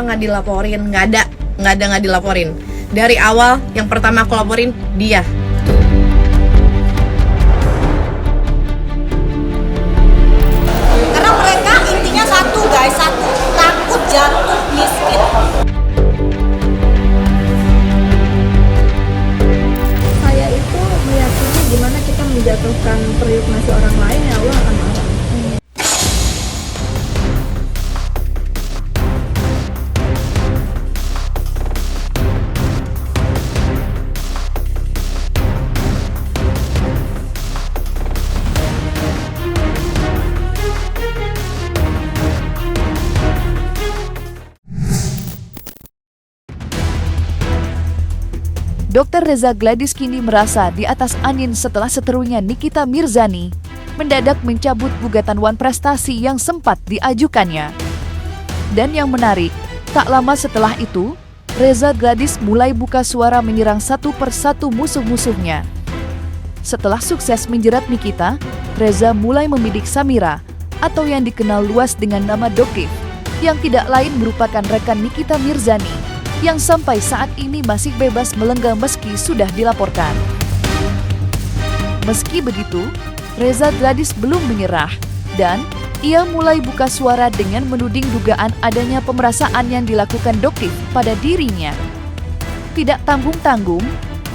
kenapa nggak dilaporin? Nggak dilaporin. Dari awal yang pertama aku laporin dia. Karena mereka intinya satu guys, takut jatuh miskin. Saya itu meyakini gimana kita menjatuhkan periuk nasi orang lain, ya Allah akan marah. Dr. Reza Gladys kini merasa di atas angin setelah seterunya Nikita Mirzani mendadak mencabut gugatan wan prestasi yang sempat diajukannya. Dan yang menarik, tak lama setelah itu, Reza Gladys mulai buka suara menyerang satu persatu musuh-musuhnya. Setelah sukses menjerat Nikita, Reza mulai membidik Samira atau yang dikenal luas dengan nama Doktif, yang tidak lain merupakan rekan Nikita Mirzani yang sampai saat ini masih bebas melenggang meski sudah dilaporkan. Meski begitu, Reza Gladys belum menyerah dan ia mulai buka suara dengan menuding dugaan adanya pemerasaan yang dilakukan Doktif pada dirinya. Tidak tanggung-tanggung,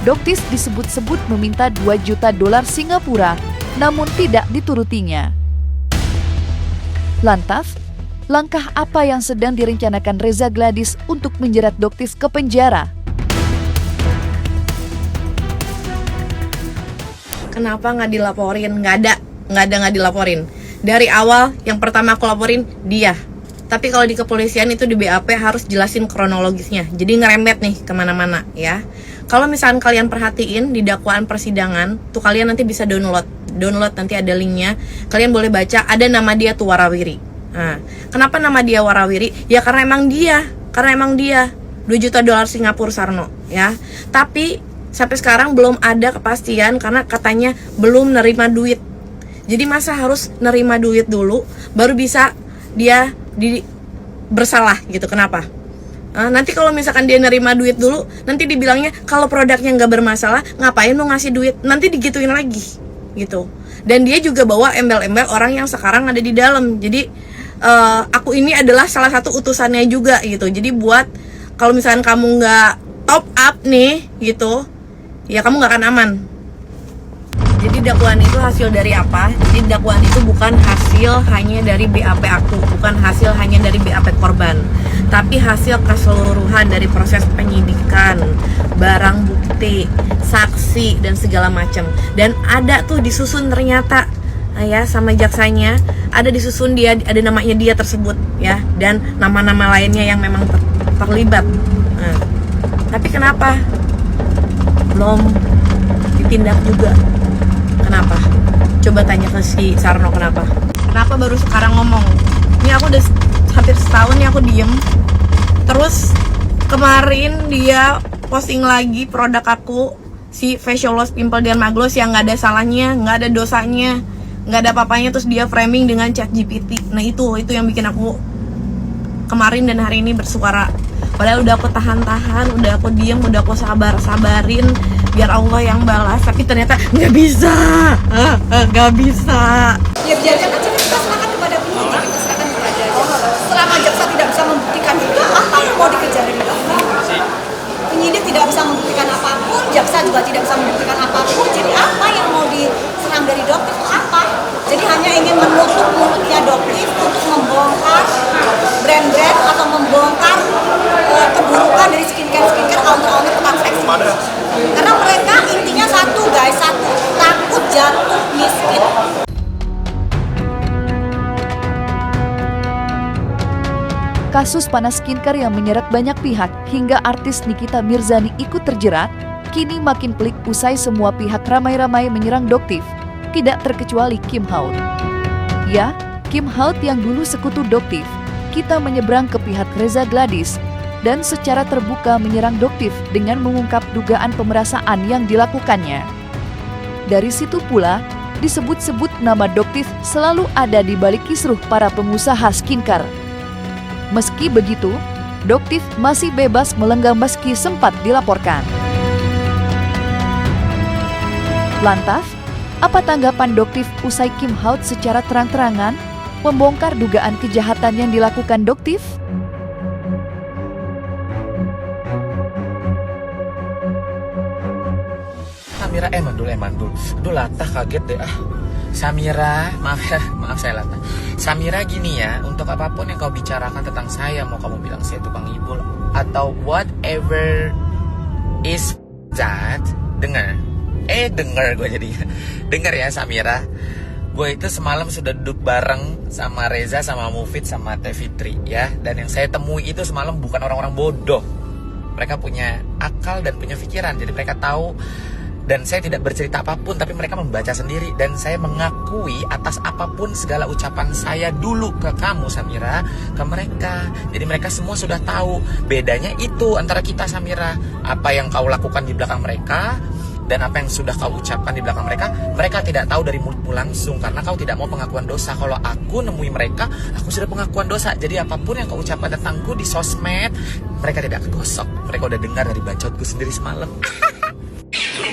Doktif disebut-sebut meminta $2 juta Singapura, namun tidak diturutinya. Lantas, langkah apa yang sedang direncanakan Reza Gladys untuk menjerat Doktif ke penjara? Kenapa nggak dilaporin? Nggak dilaporin. Dari awal yang pertama aku laporin dia. Tapi kalau di kepolisian itu di BAP harus jelasin kronologisnya. Jadi ngerembet nih kemana-mana ya. Kalau misalkan kalian perhatiin di dakwaan persidangan, tuh kalian nanti bisa download nanti ada linknya. Kalian boleh baca, ada nama dia tuh Warawiri. Nah, kenapa nama dia Warawiri? Ya karena emang dia $2 juta Singapura Sarno ya. Tapi sampai sekarang belum ada kepastian karena katanya belum nerima duit. Jadi masa harus nerima duit dulu baru bisa dia bersalah gitu. Kenapa? Nanti kalau misalkan dia nerima duit dulu, nanti dibilangnya kalau produknya nggak bermasalah, ngapain mau ngasih duit? Nanti digituin lagi gitu. Dan dia juga bawa embel-embel orang yang sekarang ada di dalam. Jadi aku ini adalah salah satu utusannya juga gitu. Jadi buat kalau misalkan kamu nggak top up nih gitu, ya kamu nggak akan aman. Jadi dakwaan itu hasil dari apa? Jadi dakwaan itu bukan hasil hanya dari BAP aku, bukan hasil hanya dari BAP korban, tapi hasil keseluruhan dari proses penyidikan, barang bukti, saksi dan segala macam. Dan ada tuh disusun ternyata ya sama jaksanya, ada disusun dia, ada namanya dia tersebut ya, dan nama-nama lainnya yang memang terlibat. Nah, tapi kenapa belum ditindak juga? Kenapa? Coba tanya ke si Sarno kenapa baru sekarang ngomong. Ini aku udah hampir setahun nih aku diem. Terus kemarin dia posting lagi produk aku, si facial loss pimple dermagloss yang nggak ada salahnya, nggak ada dosanya, nggak ada apa-apanya, terus dia framing dengan ChatGPT. Nah itu yang bikin aku kemarin dan hari ini bersuara. Padahal udah aku tahan-tahan, udah aku diem, udah aku sabarin biar Allah yang balas, tapi ternyata nggak bisa. Ya biarkan aja, kita serahkan kepada penyidik, kita serahkan kepada selama jaksa tidak bisa membuktikan juga apa yang mau dikejar ini. Penyidik tidak bisa membuktikan apapun, jaksa juga tidak bisa membuktikan apapun. Jadi apa yang mau diserang dari Doktif itu apa? Jadi hanya ingin menutup mulutnya Doktif untuk membongkar brand-brand atau membongkar keburukan dari skincare owner tukang seksi. Karena mereka intinya satu guys, takut jatuh miskin. Kasus panas skincare yang menyeret banyak pihak hingga artis Nikita Mirzani ikut terjerat, kini makin pelik usai semua pihak ramai-ramai menyerang Doktif, tidak terkecuali Kim Haut. Ya, Kim Haut yang dulu sekutu Doktif, kita menyeberang ke pihak Reza Gladys dan secara terbuka menyerang Doktif dengan mengungkap dugaan pemerasaan yang dilakukannya. Dari situ pula, disebut-sebut nama Doktif selalu ada di balik kisruh para pengusaha skincare. Meski begitu, Doktif masih bebas melenggang meski sempat dilaporkan. Lantas, apa tanggapan Doktif usai Kim Haut secara terang-terangan membongkar dugaan kejahatan yang dilakukan Doktif? Samira, mandul. Aduh, Latah kaget deh. Samira, maaf saya Latah. Samira, gini ya, untuk apapun yang kau bicarakan tentang saya, mau kamu bilang saya tukang ibul atau whatever is that, dengar gue jadi. Dengar ya Samira, gue itu semalam sudah duduk bareng sama Reza, sama Mufid, sama Teh Fitri ya. Dan yang saya temui itu semalam bukan orang-orang bodoh. Mereka punya akal dan punya pikiran, jadi mereka tahu. Dan saya tidak bercerita apapun, tapi mereka membaca sendiri. Dan saya mengakui atas apapun segala ucapan saya dulu ke kamu Samira, ke mereka. Jadi mereka semua sudah tahu. Bedanya itu antara kita Samira, apa yang kau lakukan di belakang mereka dan apa yang sudah kau ucapkan di belakang mereka. Mereka tidak tahu dari mulutmu langsung, karena kau tidak mau pengakuan dosa. Kalau aku nemui mereka, aku sudah pengakuan dosa. Jadi apapun yang kau ucapkan tentangku di sosmed, mereka tidak kegosok. Mereka udah dengar dari bacotku sendiri semalam.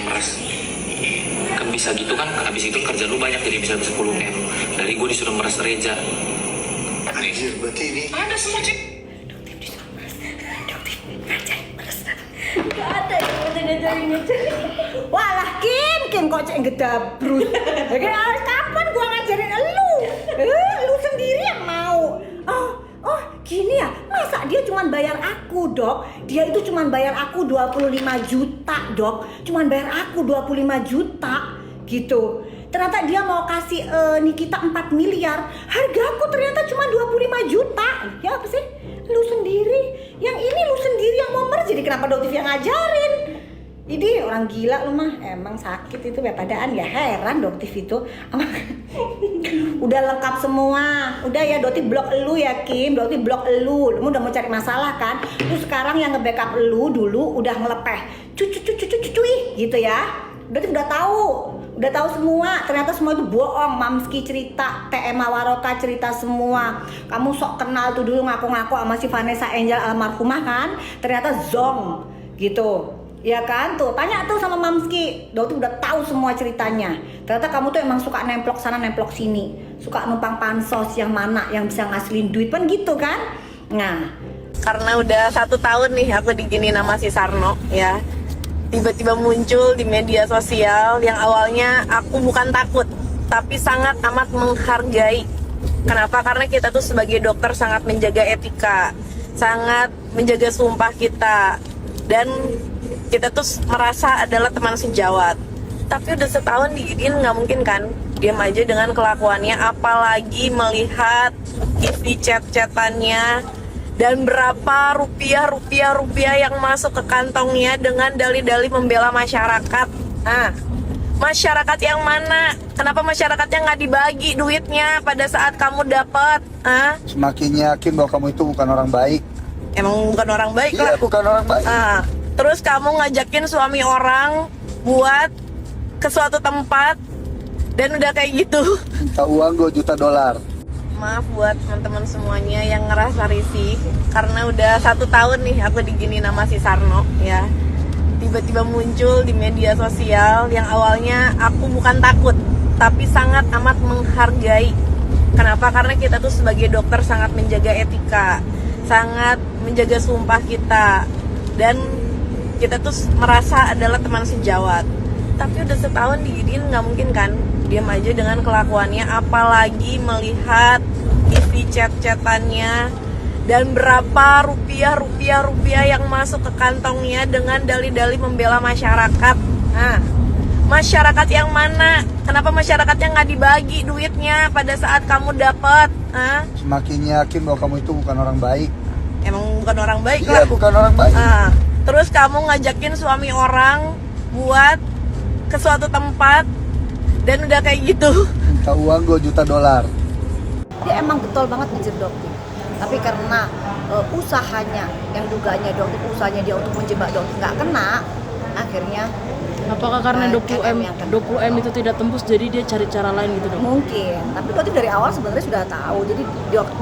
Meres kan bisa gitu kan, habis itu kerja lu banyak jadi bisa 10M dari gue disuruh meres Reja. Anjir, berarti ini Ada semua cek. Gak ada yang ngajarin. Walah Kim kok cek ngedabrus. Kapan gua ngajarin lu? Lu sendiri yang mau. Oh, gini ya. Masa dia cuman bayar aku, Dok? Dia itu cuman bayar aku 25 juta, Dok. Cuman bayar aku 25 juta gitu. Ternyata dia mau kasih Nikita 4 miliar. Harga aku ternyata cuma 25 juta. Ya apa sih? Lu sendiri. Yang ini lu sendiri yang mau merge. Jadi kenapa Doktif yang ngajarin? Ini orang gila lu mah. Emang sakit itu padaan ya. Heran Doktif itu. Udah lengkap semua. Udah ya Doktif blok elu ya Kim. Doktif blok elu. Lu udah mau cari masalah kan? Terus sekarang yang nge-backup elu dulu udah ngelepeh. Cuy gitu ya. Doktif udah tahu. Udah tahu semua, ternyata semua itu bohong. Mamski cerita, TM Waroka cerita semua. Kamu sok kenal tuh dulu ngaku-ngaku sama si Vanessa Angel almarhumah kan? Ternyata zong gitu. Ya kan tuh, tanya tuh sama Mamski. Dia tuh udah tahu semua ceritanya. Ternyata kamu tuh emang suka nemplok sana nemplok sini. Suka numpang pansos yang mana yang bisa ngasilin duit kan gitu kan? Nah, Karena udah 1 tahun nih aku diginiin sama si Sarno ya, tiba-tiba muncul di media sosial yang awalnya aku bukan takut tapi sangat amat menghargai. Kenapa? Karena kita tuh sebagai dokter sangat menjaga etika, sangat menjaga sumpah kita, dan kita tuh merasa adalah teman sejawat. Tapi udah 1 tahun diginiin, nggak mungkin kan diam aja dengan kelakuannya, apalagi melihat isi chat-chatannya dan berapa rupiah yang masuk ke kantongnya dengan dalih-dalih membela masyarakat. Masyarakat yang mana? Kenapa masyarakatnya nggak dibagi duitnya pada saat kamu dapat? semakin yakin bahwa kamu itu bukan orang baik. Emang bukan orang baik Iya, lah. bukan orang baik. Terus kamu ngajakin suami orang buat ke suatu tempat dan udah kayak gitu. Minta uang 2 juta dolar. Maaf buat teman-teman semuanya yang ngerasa risih, karena udah 1 tahun nih aku diginiin sama si Sarno ya, tiba-tiba muncul di media sosial yang awalnya aku bukan takut tapi sangat amat menghargai. Kenapa? Karena kita tuh sebagai dokter sangat menjaga etika, sangat menjaga sumpah kita, dan kita tuh merasa adalah teman sejawat. Tapi udah 1 tahun diginiin, nggak mungkin kan diam aja dengan kelakuannya, apalagi melihat isi chat-chatannya dan berapa rupiah yang masuk ke kantongnya dengan dalih-dalih membela masyarakat. Masyarakat yang mana? Kenapa masyarakatnya nggak dibagi duitnya pada saat kamu dapat? Semakin yakin bahwa kamu itu bukan orang baik. Emang bukan orang baik Iya, lah. bukan orang baik. Terus kamu ngajakin suami orang buat ke suatu tempat dan udah kayak gitu. Minta uang 2 juta dolar. dia emang getol banget ngejar Doktif. Tapi karena usahanya, yang dugaannya Doktif, usahanya dia untuk menjebak Doktif nggak kena, akhirnya Apakah karena Nah, 20M yang akan 20M itu tidak tembus jadi dia cari cara lain gitu dong? mungkin, tapi dokter dari awal sebenarnya sudah tahu. Jadi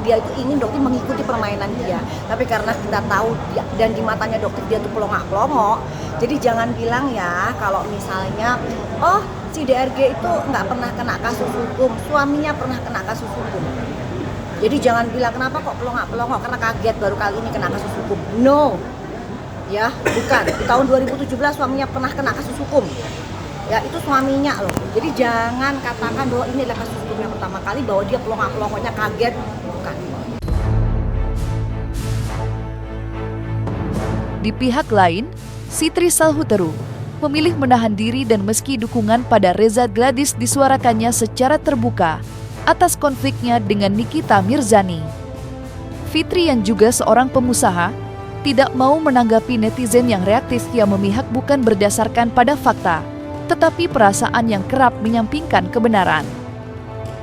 dia itu ingin dokter mengikuti permainan dia. Tapi karena kita tahu dia, dan di matanya dokter dia tuh pelongok-pelongok, jadi jangan bilang ya kalau misalnya oh si DRG itu nggak pernah kena kasus hukum, suaminya pernah kena kasus hukum. Jadi jangan bilang kenapa kok pelongok-pelongok karena kaget baru kali ini kena kasus hukum. No, ya bukan. Di tahun 2017 suaminya pernah kena kasus hukum. Ya itu suaminya loh. Jadi jangan katakan bahwa ini adalah kasus hukum yang pertama kali, bahwa dia pelongok-pelongoknya kaget, bukan. Di pihak lain, Sitri Salhuteru memilih menahan diri dan meski dukungan pada Reza Gladys disuarakannya secara terbuka atas konfliknya dengan Nikita Mirzani. Fitri yang juga seorang pengusaha tidak mau menanggapi netizen yang reaktif yang memihak bukan berdasarkan pada fakta, tetapi perasaan yang kerap menyampingkan kebenaran.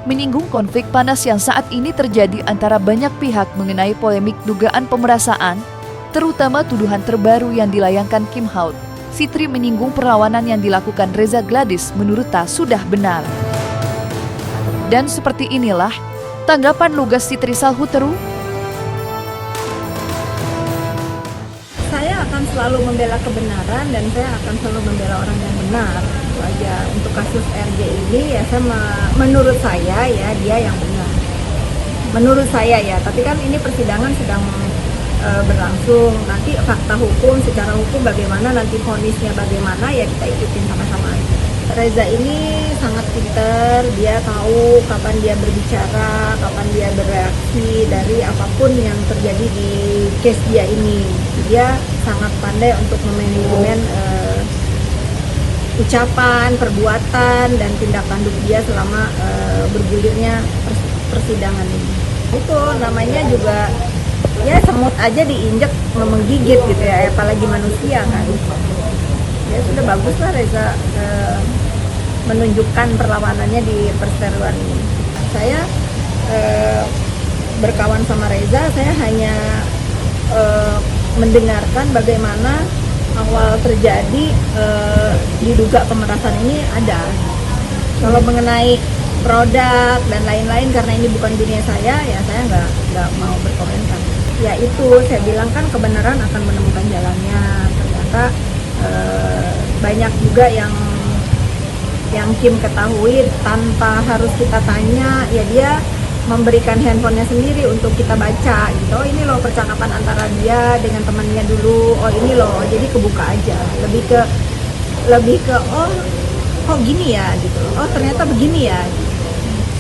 Menyinggung konflik panas yang saat ini terjadi antara banyak pihak mengenai polemik dugaan pemerasaan, terutama tuduhan terbaru yang dilayangkan Kim Haut, Sitri menyinggung perlawanan yang dilakukan Reza Gladys menurutnya sudah benar. Dan seperti inilah tanggapan lugas Sitri Salhuteru. Saya akan selalu membela kebenaran dan saya akan selalu membela orang yang benar. Itu aja. Untuk kasus RG ini ya menurut saya ya dia yang benar. Menurut saya ya, tapi kan ini persidangan sedang berlangsung. Nanti fakta hukum, secara hukum bagaimana, nanti vonisnya bagaimana ya kita ikutin sama-sama aja. Reza ini sangat pintar, dia tahu kapan dia berbicara, kapan dia bereaksi dari apapun yang terjadi di case dia ini. Dia sangat pandai untuk memanajemen ucapan, perbuatan, dan tindak tanduk dia selama bergulirnya persidangan ini. Itu namanya juga ya semut aja diinjek menggigit gitu ya, apalagi manusia kan. Ya sudah bagus lah Reza menunjukkan perlawanannya di perseteruan ini. Saya berkawan sama Reza, saya hanya mendengarkan bagaimana awal terjadi diduga pemerasan ini ada. Kalau mengenai produk dan lain-lain karena ini bukan dunia saya, ya saya nggak mau berkomentar. Ya itu saya bilang kan kebenaran akan menemukan jalannya. Ternyata banyak juga yang Kim ketahui tanpa harus kita tanya, ya dia memberikan handphonenya sendiri untuk kita baca gitu. Oh ini loh percakapan antara dia dengan temannya dulu, oh ini loh, jadi kebuka aja. Lebih ke oh gini ya gitu, oh ternyata begini ya gitu.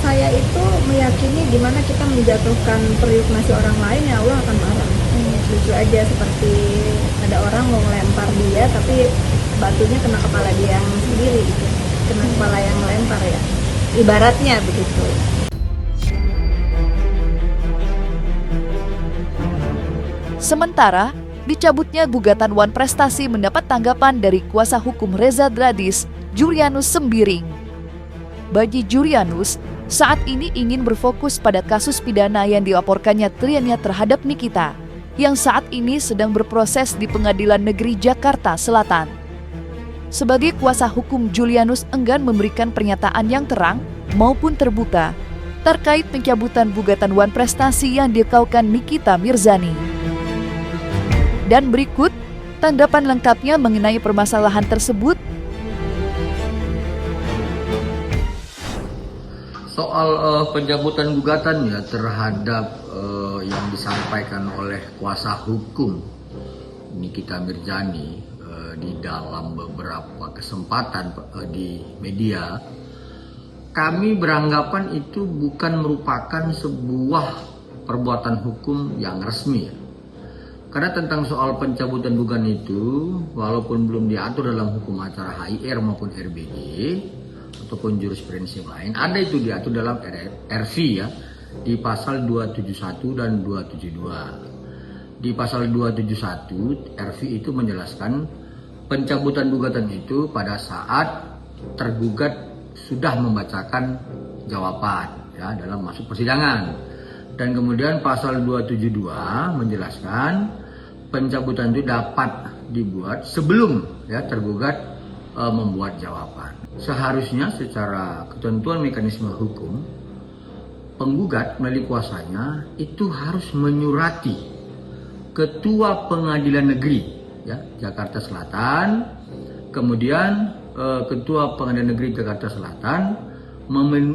Saya itu meyakini dimana kita menjatuhkan periuk nasi orang lain ya Allah akan marah. Lucu aja seperti ada orang mau melempar dia tapi batunya kena kepala dia yang sendiri gitu. Kena kepala yang melempar ya. Ibaratnya begitu. Sementara, dicabutnya gugatan Wan Prestasi mendapat tanggapan dari kuasa hukum Reza Gladys, Julianus Sembiring. Bagi Julianus, saat ini ingin berfokus pada kasus pidana yang dilaporkannya kliennya terhadap Nikita, yang saat ini sedang berproses di Pengadilan Negeri Jakarta Selatan. Sebagai kuasa hukum, Julianus enggan memberikan pernyataan yang terang maupun terbuka terkait pencabutan gugatan Wan Prestasi yang dikaukan Nikita Mirzani. Dan berikut tanggapan lengkapnya mengenai permasalahan tersebut. Soal pencabutan gugatan ya terhadap yang disampaikan oleh kuasa hukum Nikita Mirzani di dalam beberapa kesempatan di media, kami beranggapan itu bukan merupakan sebuah perbuatan hukum yang resmi. Karena tentang soal pencabutan gugatan itu, walaupun belum diatur dalam hukum acara HIR maupun RBD ataupun jurisprudensi lain, ada itu diatur dalam RV ya, di pasal 271 dan 272. Di pasal 271 RV itu menjelaskan pencabutan gugatan itu pada saat tergugat sudah membacakan jawaban ya dalam masuk persidangan. Dan kemudian pasal 272 menjelaskan pencabutan itu dapat dibuat sebelum ya tergugat membuat jawaban. Seharusnya secara ketentuan mekanisme hukum, penggugat melalui kuasanya itu harus menyurati Ketua Pengadilan Negeri ya, Jakarta Selatan, kemudian Ketua Pengadilan Negeri Jakarta Selatan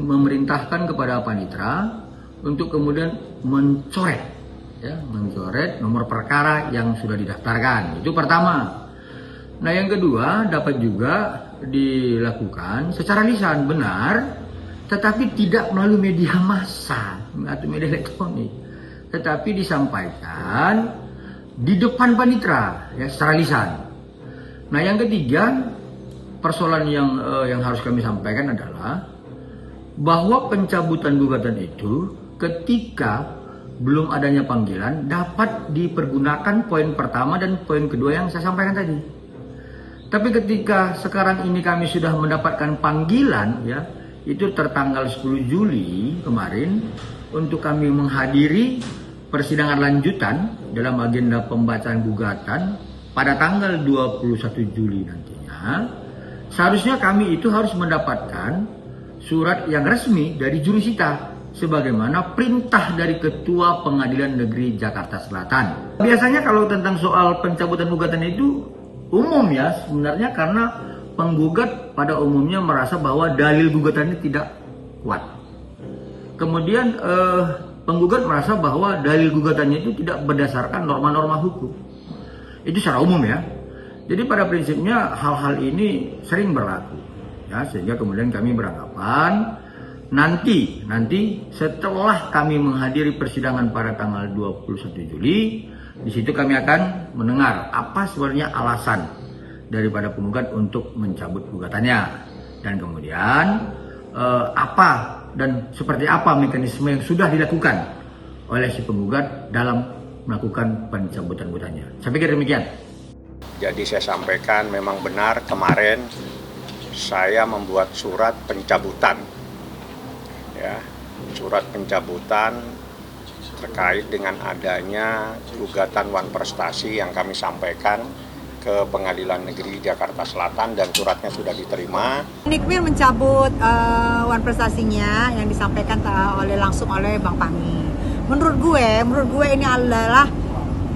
memerintahkan kepada Panitra untuk kemudian mencoret nomor perkara yang sudah didaftarkan. Itu pertama. Nah, yang kedua dapat juga dilakukan secara lisan benar, tetapi tidak melalui media massa atau media elektronik, tetapi disampaikan di depan panitera ya, secara lisan. Nah, yang ketiga persoalan yang harus kami sampaikan adalah bahwa pencabutan gugatan itu ketika belum adanya panggilan dapat dipergunakan poin pertama dan poin kedua yang saya sampaikan tadi. Tapi ketika sekarang ini kami sudah mendapatkan panggilan ya, itu tertanggal 10 Juli kemarin untuk kami menghadiri persidangan lanjutan dalam agenda pembacaan gugatan pada tanggal 21 Juli nantinya. Seharusnya kami itu harus mendapatkan surat yang resmi dari jurusita sebagaimana perintah dari Ketua Pengadilan Negeri Jakarta Selatan. Biasanya kalau tentang soal pencabutan gugatan itu umum ya sebenarnya, karena penggugat pada umumnya merasa bahwa dalil gugatannya tidak kuat. Kemudian penggugat merasa bahwa dalil gugatannya itu tidak berdasarkan norma-norma hukum. Itu secara umum ya. Jadi pada prinsipnya hal-hal ini sering berlaku ya, sehingga kemudian kami beranggapan nanti setelah kami menghadiri persidangan pada tanggal 21 Juli, di situ kami akan mendengar apa sebenarnya alasan daripada penggugat untuk mencabut gugatannya, dan kemudian apa dan seperti apa mekanisme yang sudah dilakukan oleh si penggugat dalam melakukan pencabutan gugatannya. Saya pikir demikian. Jadi saya sampaikan memang benar kemarin saya membuat surat pencabutan. Ya, surat pencabutan terkait dengan adanya gugatan Wan Prestasi yang kami sampaikan ke Pengadilan Negeri Jakarta Selatan dan suratnya sudah diterima. Nikmir mencabut Wan Prestasinya yang disampaikan langsung oleh Bang Panggi. Menurut gue ini adalah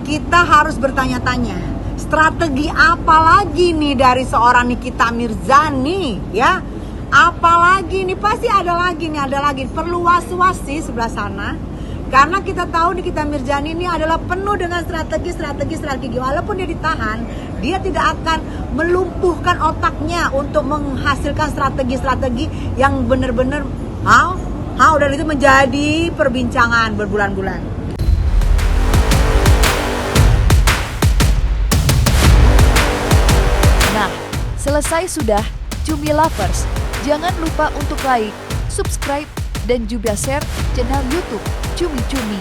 kita harus bertanya-tanya, strategi apa lagi nih dari seorang Nikita Mirzani ya? Apalagi nih, pasti ada lagi, perlu was-was sih sebelah sana, karena kita tahu Nikita Mirzani ini adalah penuh dengan strategi. Walaupun dia ditahan, dia tidak akan melumpuhkan otaknya untuk menghasilkan strategi yang benar-benar dan itu menjadi perbincangan berbulan-bulan. Nah, selesai sudah Cumi Lovers. Jangan lupa untuk like, subscribe, dan juga share channel YouTube Cumi Cumi.